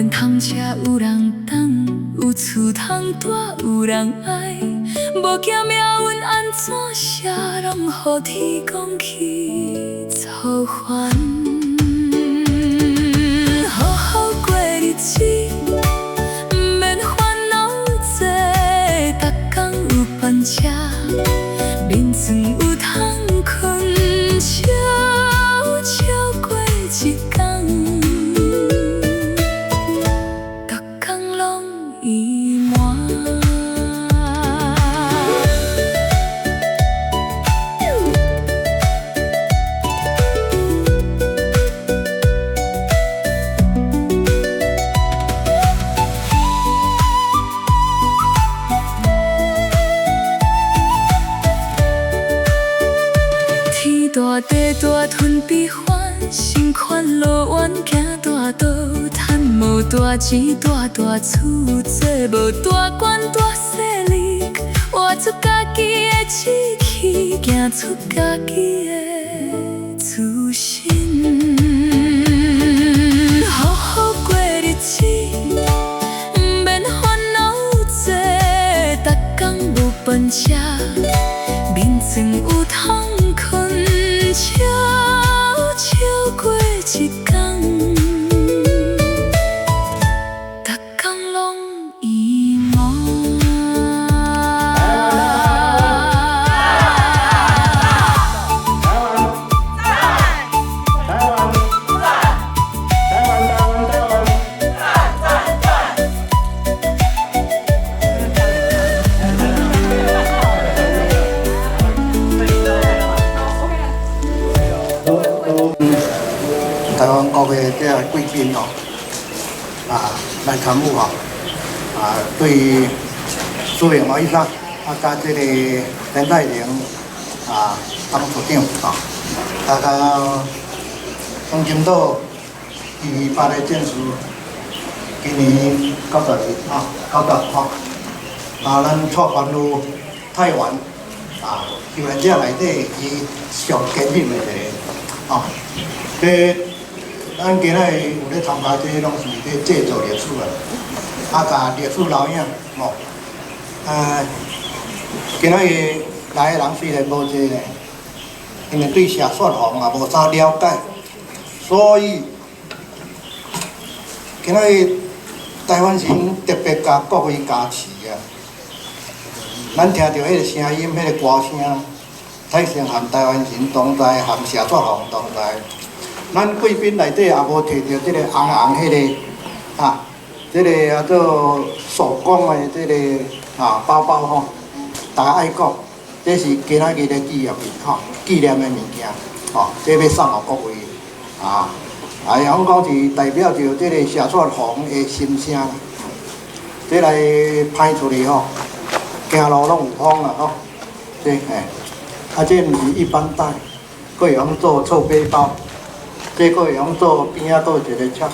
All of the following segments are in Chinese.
饭通吃有人等，有厝通住有人爱，无惊命运安怎写，拢予天公去操烦。好好过日子，毋免烦恼多，逐天有饭吃，面床有通困，笑笑过一天。 大地大吞悲欢，心宽路远，行大道，赚无大钱大大厝，做无大官大势力，活出家己的志气，行出家己的自信。好好过日子，毋免烦恼多，逐天有饭吃，面床有通困。 悄悄过一天，逐天拢圆满。台湾各个这贵宾哦，来参与哦，对苏永华医生加这个陈泰玲当处长黄金岛第8个证书，今年90日90咱错关入台湾救援者内底伊上坚韧的一个咱今仔有咧参加这拢是咧制作历史啊，甲历史老影今仔来的人虽然无济咧，因为对社算行也无啥了解，所以今仔台湾省特别甲各位加持咱听到迄个声音，迄个歌声，泰城含台湾省同在，含社算行同在。 咱贵宾内底也无摕到即个红红迄个即个叫做手工的即个包包吼，大家爱讲，这是今仔日的纪念纪念的物件这要送互各位用讲是代表着即个社算行的心声，这来派出去行路拢有风这这毋是一般袋，佫会用做臭背包。 这个会用做边仔倒一个尺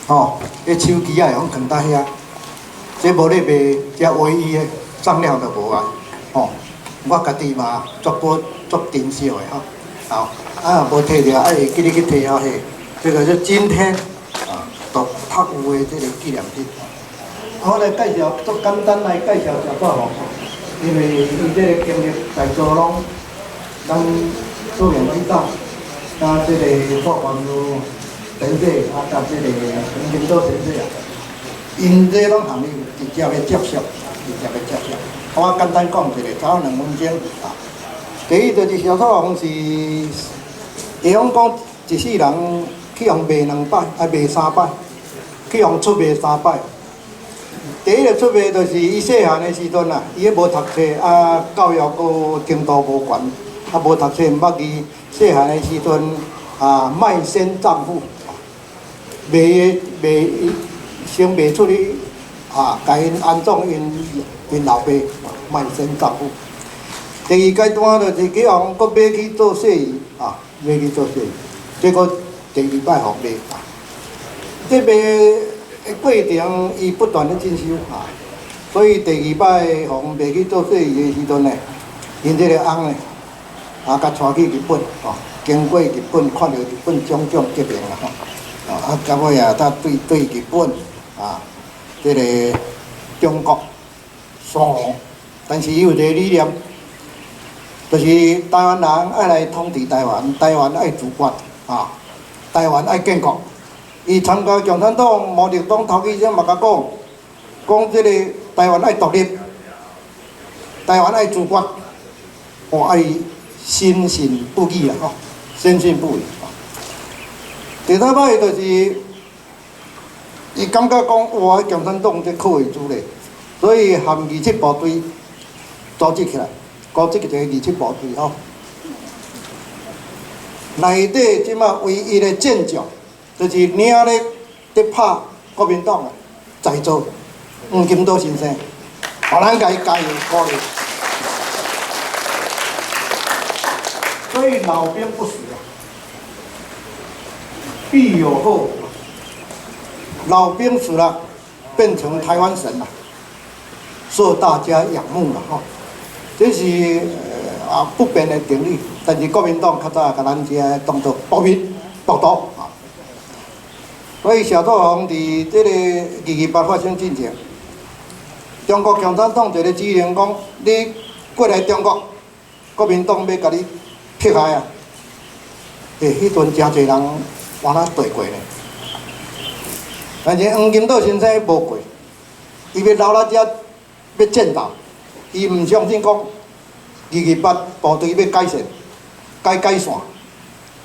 库，这手机也会用放到遐。这无咧卖，这唯一的送了就无啊，我家己嘛足珍惜的无摕着，会记你去摕遐去。这个是今天独特有的这个纪念品。我来介绍，足简单来介绍社算行，因为伊这个经历在座拢咱苏永医长。 这个错关入先生加这个黄金岛先生因这拢含义直接的接受，我简单讲一下，差2分钟第一就是社算行是，会用讲一世人去用卖2摆，卖3摆，去用出卖3摆。第一个出卖就是伊细汉的时阵伊无读册教育个程度无悬，无读册毋捌字。 细汉的时阵卖身丈夫，先卖出去甲因安葬因老爸，卖身丈夫。第二阶段就是去互搁买去做生意买去做生意，结果第2摆互卖这卖的过程伊不断的进修所以第2摆互卖去做生意的时阵因这个翁甲带去日本经过日本，看到日本种种革命结尾才对日本啊，这个中国山河，但是伊有一个理念，就是台湾人爱来统治台湾，台湾爱自决啊，台湾爱建国。伊参加共产党、毛泽东头起先嘛甲讲这个台湾爱独立，台湾爱自决，我爱深信不疑啦吼，深信不疑。第三摆就是伊感觉讲哇，共产党这可会主咧，所以含27部队组织起来，组织一个27部队吼。内底即马唯一的战将，就是领咧伫拍国民党的在座黄金岛先生，互咱甲伊加油鼓励。所以老兵不死啊，必有后。老兵死了，变成台湾神了，受大家仰慕了哈。这是不变的定律，但是国民党较早甲咱遮当作暴民、暴徒啊。所以小作坊伫这个228发生进前，中国共产党就咧指令讲，你过来中国，国民党要甲你迫害啊！迄阵真侪人往哪对过呢？但是黄金岛先生无过，伊要留咱遮要战斗，伊毋相信讲228部队要改善、改线，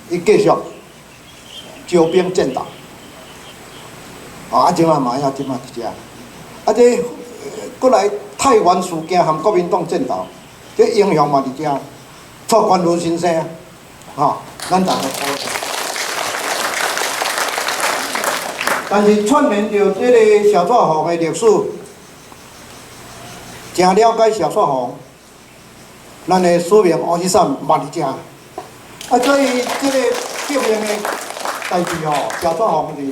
伊继续招兵战斗。即马嘛要即马伫遮，这过来太原事件和国民党战斗，这影响嘛伫遮，蔡冠儒先生，咱大家讨论。但是串联着这个小作坊的历史，真了解小作坊，咱的使命王先生嘛伫遮，所以这个革命的代志小作坊是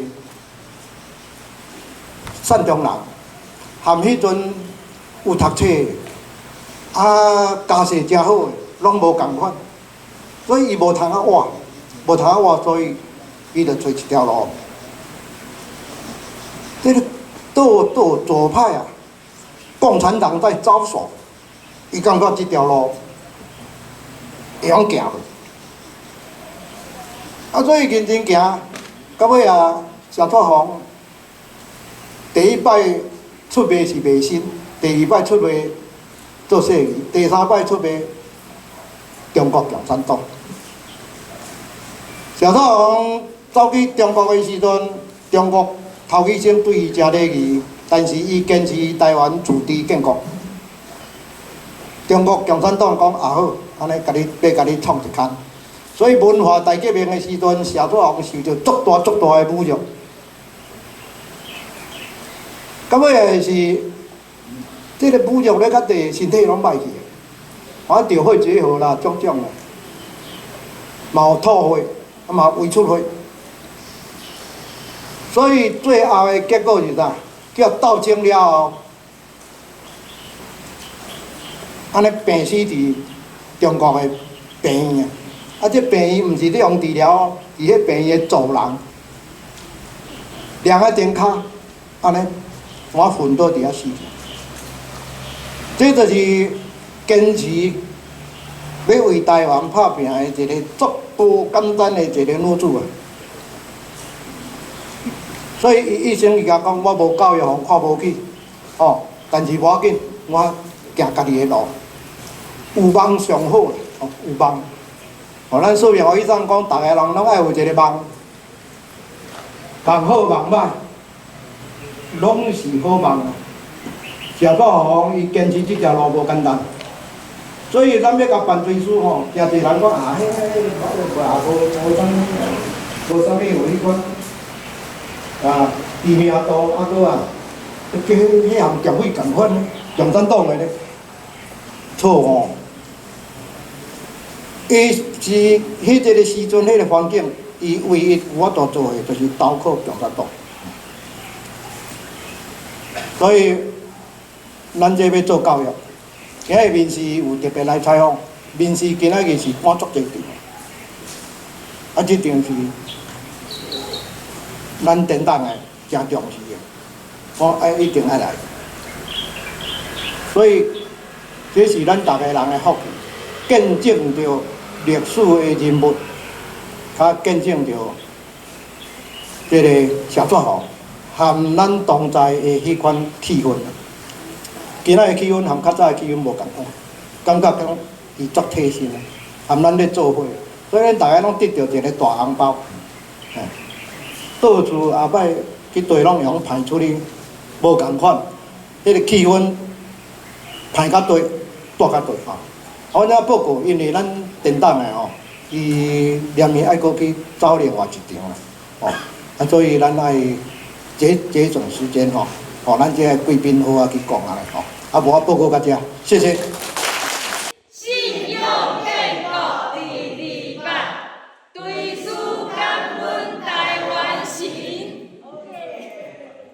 善中人，含迄阵有读册，家世真好的，拢无共款，所以伊无通活，所以伊就找一条路。这个左派啊，共产党在招手，伊感觉这条路会用行落，所以认真行，到尾小作坊第一摆出卖是卖身，第二摆出卖做生意，第三摆出卖中国共产党。小作坊走去中国的时阵，中国头起先对伊真礼仪，但是伊坚持台湾自治建国。中国共产党讲好，安尼要甲你创一空。所以文化大革命的时阵，小作坊受到足大的侮辱。到尾是这个侮辱咧，较地身体拢歹去，着火结核啦，种种啦，嘛有吐血，嘛胃出血。所以最后的结果是啥？叫斗争了后，安尼病死伫中国的病院啊！这病院毋是咧用治疗，是迄病院的走廊，两个灯骹，安尼我昏倒伫遐死。这就是坚持要为台湾拍拼的一个足不简单的一个女子啊！所以伊医生伊甲讲，我无教育，互看无起，但是无要紧，我行家己的路，有梦上好啦，有梦。咱所命医生讲，逐个人拢爱有一个梦，梦好梦歹，拢是好梦啊。小作坊伊坚持这条路无简单，所以咱要甲办罪书真侪人讲我无啥物有迄款。知名度搁迄项协会共款，共产党的咧，错伊是迄个时阵迄个环境，伊唯一有法度做的，就是投靠共产党。所以，咱这要做教育，今日面试有特别来采访，面试今仔日是赶足侪场，这场是咱电党的真重视的。一定爱来。所以，这是咱大家人的福气，见证着历史的人物，较见证着这个社作吼，含咱同在的迄款气氛。今仔的气氛含较早的气氛无共款，感觉讲伊足贴心的，含咱咧做伙，所以咱大家拢得到一个大红包。到处后摆去地拢用派出去，无共款，迄个气氛派较对，大较对吼。好，咱报告，因为咱电档的吼，伊连夜爱过去走另外一场啦，哦，所以咱爱节省时间吼，咱这个贵宾好啊去讲啊嘞吼，无我报告到这，谢谢。